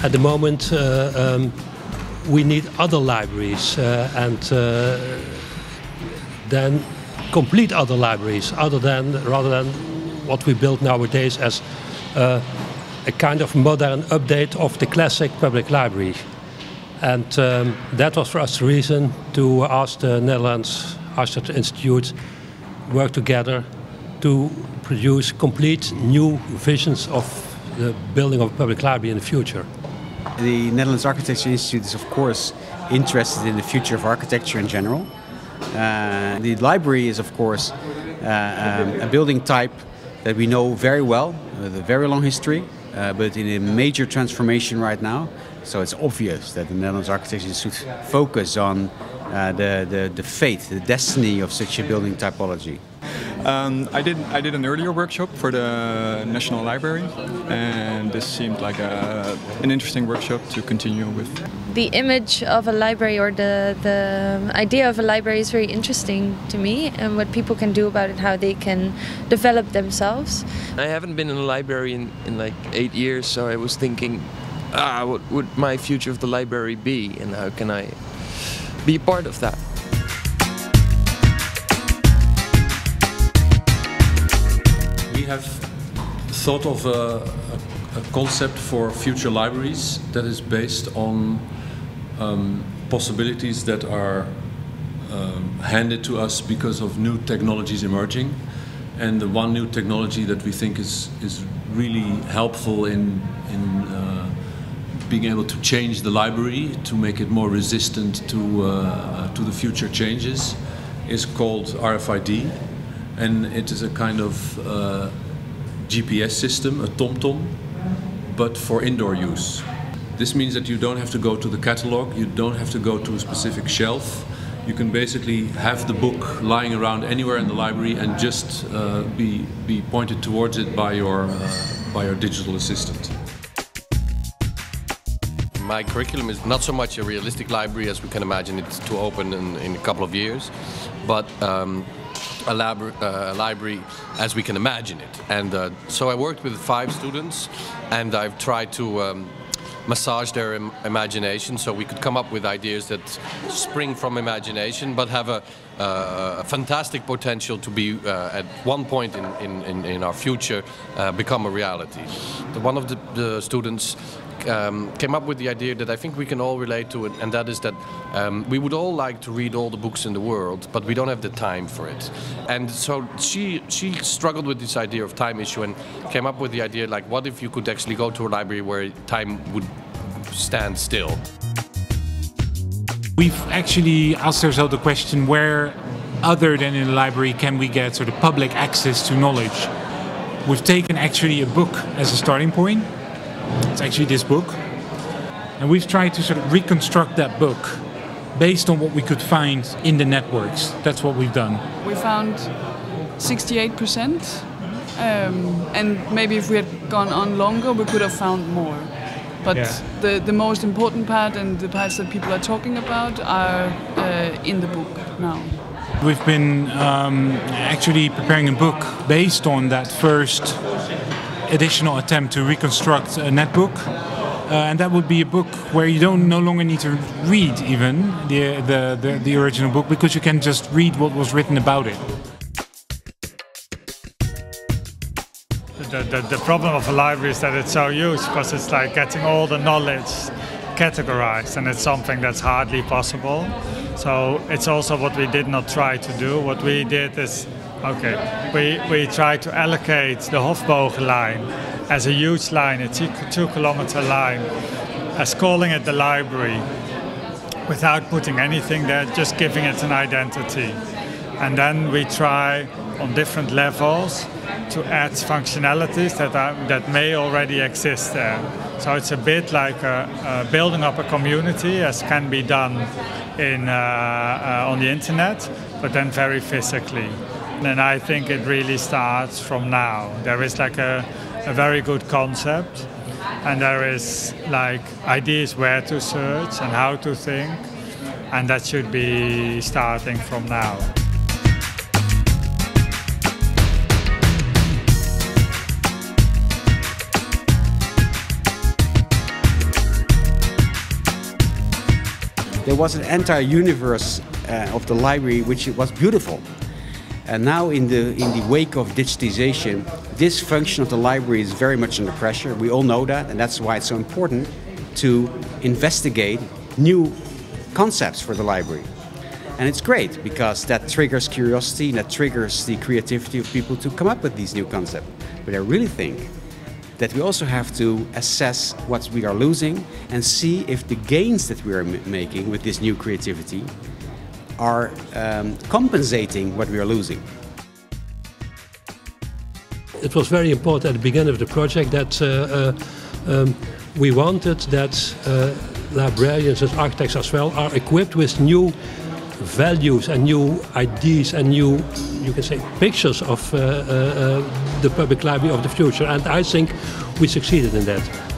at the moment we need other libraries and then complete other libraries, rather than what we build nowadays as a kind of modern update of the classic public library. And that was for us the reason to ask the Netherlands Architecture Institute work together to produce complete new visions of the building of a public library in the future. The Netherlands Architecture Institute is of course interested in the future of architecture in general. The library is of course a building type that we know very well, with a very long history, but in a major transformation right now. So it's obvious that the Netherlands Architecture Institute focus on the fate, the destiny of such a building typology. I did an earlier workshop for the National Library, and this seemed like an interesting workshop to continue with. The image of a library, or the idea of a library, is very interesting to me, and what people can do about it, how they can develop themselves. I haven't been in a library in like 8 years, so I was thinking, what would my future of the library be, and how can I be a part of that? We have thought of a concept for future libraries that is based on possibilities that are handed to us because of new technologies emerging. And the one new technology that we think is really helpful in being able to change the library, to make it more resistant to the future changes, is called RFID. And it is a kind of GPS system, a TomTom, but for indoor use. This means that you don't have to go to the catalog, you don't have to go to a specific shelf. You can basically have the book lying around anywhere in the library and just be pointed towards it by your digital assistant. My curriculum is not so much a realistic library as we can imagine it to open in a couple of years, but a library as we can imagine it. And so I worked with 5 students, and I've tried to massage their imagination so we could come up with ideas that spring from imagination but have a fantastic potential to be at one point in our future become a reality. One of the students came up with the idea that I think we can all relate to it, and that is that we would all like to read all the books in the world, but we don't have the time for it. And so she struggled with this idea of time issue and came up with the idea, like, what if you could actually go to a library where time would stand still? We've actually asked ourselves the question, where other than in a library can we get sort of public access to knowledge? We've taken actually a book as a starting point. It's actually this book, and we've tried to sort of reconstruct that book based on what we could find in the networks. That's what we've done. We found 68%, and maybe if we had gone on longer we could have found more. But yeah, the most important part and the parts that people are talking about are in the book now. We've been actually preparing a book based on that first additional attempt to reconstruct a netbook, and that would be a book where you no longer need to read even the original book, because you can just read what was written about it. The problem of a library is that it's so huge, because it's like getting all the knowledge categorized, and it's something that's hardly possible. So it's also what we did not try to do. What we did is, we tried to allocate the Hofbogenline as a huge line, a 2-kilometer line, as calling it the library, without putting anything there, just giving it an identity. And then we try on different levels to add functionalities that may already exist there. So it's a bit like building up a community, as can be done on the internet, but then very physically. And I think it really starts from now. There is like a very good concept, and there is like ideas where to search and how to think, and that should be starting from now. there was an entire universe of the library which was beautiful. And now in the wake of digitization, this function of the library is very much under pressure. We all know that, and that's why it's so important to investigate new concepts for the library. And it's great because that triggers curiosity and that triggers the creativity of people to come up with these new concepts. But I really think that we also have to assess what we are losing and see if the gains that we are making with this new creativity are compensating what we are losing. It was very important at the beginning of the project that we wanted that librarians and architects as well are equipped with new values and new ideas and new, you can say, pictures of the public library of the future. And I think we succeeded in that.